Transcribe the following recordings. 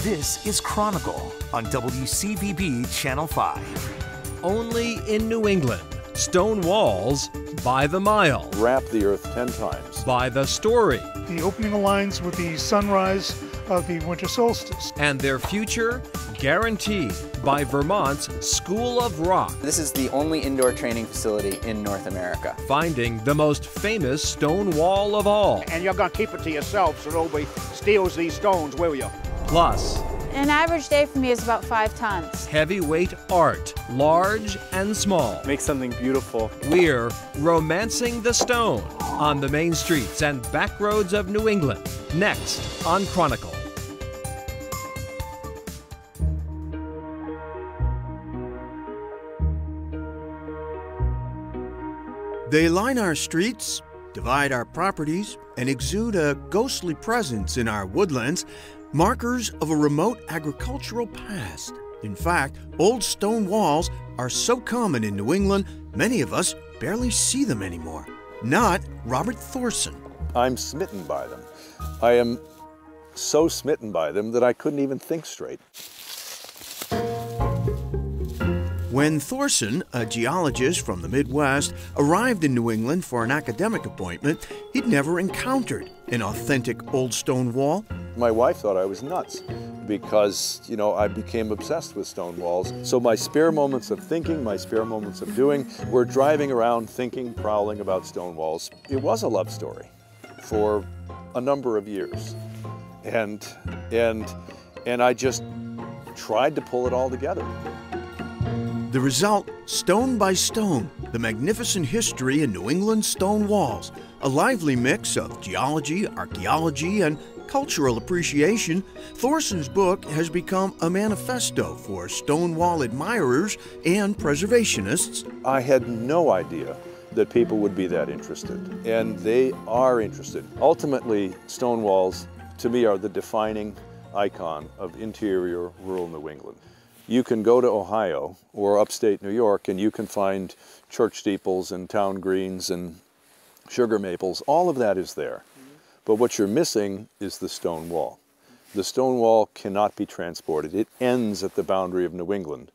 This is Chronicle on WCVB Channel 5. Only in New England, stone walls by the mile. Wrap the earth 10 times. By the story. The opening aligns with the sunrise of the winter solstice. And their future guaranteed by Vermont's School of Rock. This is the only indoor training facility in North America. Finding the most famous stone wall of all. And you're going to keep it to yourself so nobody steals these stones, will you? Plus, an average day for me is about 5 tons. Heavyweight art, large and small. Make something beautiful. We're romancing the stone on the main streets and back roads of New England. Next on Chronicle. They line our streets, divide our properties, and exude a ghostly presence in our woodlands, markers of a remote agricultural past. In fact, old stone walls are so common in New England, many of us barely see them anymore. Not Robert Thorson. I'm smitten by them. I am so smitten by them that I couldn't even think straight. When Thorson, a geologist from the Midwest, arrived in New England for an academic appointment, he'd never encountered an authentic old stone wall. My wife thought I was nuts because, I became obsessed with stone walls. So my spare moments of thinking, my spare moments of doing, were driving around thinking, prowling about stone walls. It was a love story for a number of years. And I just tried to pull it all together. The result, Stone by Stone, the magnificent history in New England's stone walls, a lively mix of geology, archaeology, and cultural appreciation. Thorson's book has become a manifesto for stone wall admirers and preservationists. I had no idea that people would be that interested, and they are interested. Ultimately, stone walls, to me, are the defining icon of interior rural New England. You can go to Ohio or upstate New York and you can find church steeples and town greens and sugar maples. All of that is there. But what you're missing is the stone wall. The stone wall cannot be transported. It ends at the boundary of New England.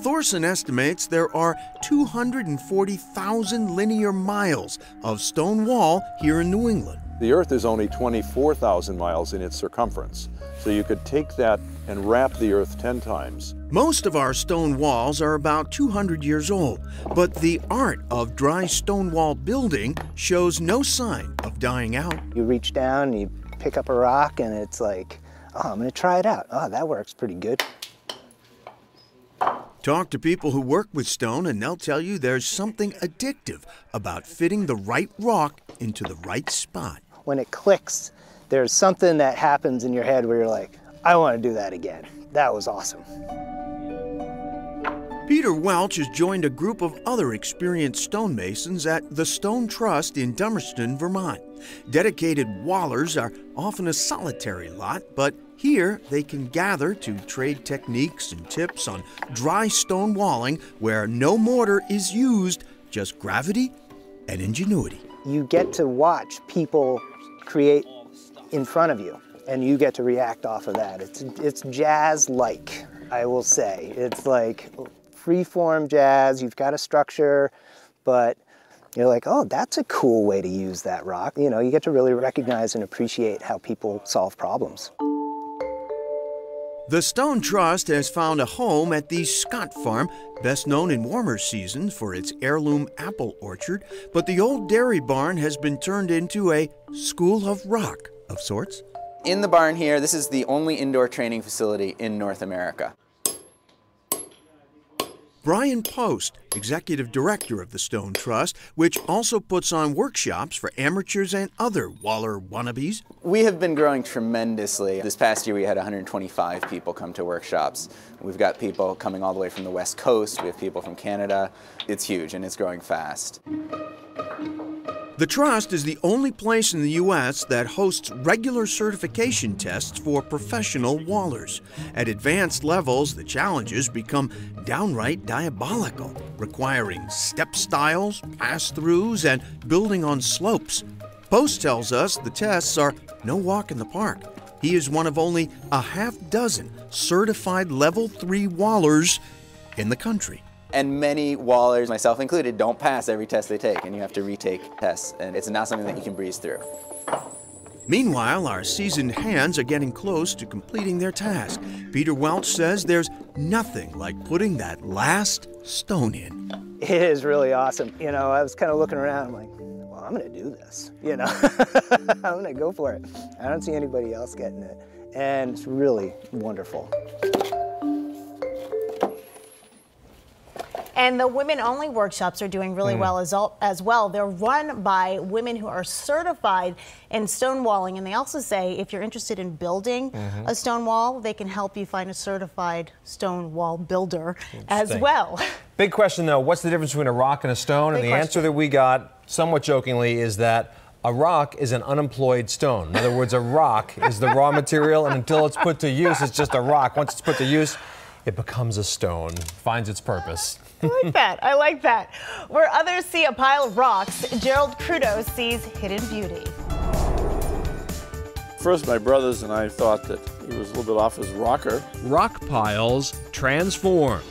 Thorson estimates there are 240,000 linear miles of stone wall here in New England. The Earth is only 24,000 miles in its circumference. So you could take that and wrap the Earth 10 times. Most of our stone walls are about 200 years old, but the art of dry stone wall building shows no sign of dying out. You reach down, you pick up a rock, and it's like, oh, I'm gonna try it out. Oh, that works pretty good. Talk to people who work with stone and they'll tell you there's something addictive about fitting the right rock into the right spot. When it clicks, there's something that happens in your head where you're like, I want to do that again. That was awesome. Peter Welch has joined a group of other experienced stonemasons at the Stone Trust in Dummerston, Vermont. Dedicated wallers are often a solitary lot, but here they can gather to trade techniques and tips on dry stone walling where no mortar is used, just gravity and ingenuity. You get to watch people create in front of you, and you get to react off of that. It's jazz-like, I will say. It's like free-form jazz. You've got a structure, but you're like, oh, that's a cool way to use that rock. You get to really recognize and appreciate how people solve problems. The Stone Trust has found a home at the Scott Farm, best known in warmer seasons for its heirloom apple orchard, but the old dairy barn has been turned into a school of rock of sorts. In the barn here, this is the only indoor training facility in North America. Brian Post, executive director of the Stone Trust, which also puts on workshops for amateurs and other waller wannabes. We have been growing tremendously. This past year we had 125 people come to workshops. We've got people coming all the way from the West Coast. We have people from Canada. It's huge and it's growing fast. The Trust is the only place in the U.S. that hosts regular certification tests for professional wallers. At advanced levels, the challenges become downright diabolical, requiring step styles, pass-throughs, and building on slopes. Post tells us the tests are no walk in the park. He is one of only a half dozen certified level 3 wallers in the country. And many wallers, myself included, don't pass every test they take, and you have to retake tests, and it's not something that you can breeze through. Meanwhile, our seasoned hands are getting close to completing their task. Peter Welch says there's nothing like putting that last stone in. It is really awesome. You know, I was kind of looking around, I'm like, well, I'm gonna do this, you know. I'm gonna go for it. I don't see anybody else getting it. And it's really wonderful. And the women-only workshops are doing really well as well. They're run by women who are certified in stonewalling, and they also say if you're interested in building a stone wall, they can help you find a certified stone wall builder as well. Big question, though, what's the difference between a rock and a stone? And the answer that we got, somewhat jokingly, is that a rock is an unemployed stone. In other words, a rock is the raw material, and until it's put to use, it's just a rock. Once it's put to use, it becomes a stone, finds its purpose. I like that. I like that. Where others see a pile of rocks, Gerald Crudo sees hidden beauty. First, my brothers and I thought that he was a little bit off his rocker. Rock piles transform.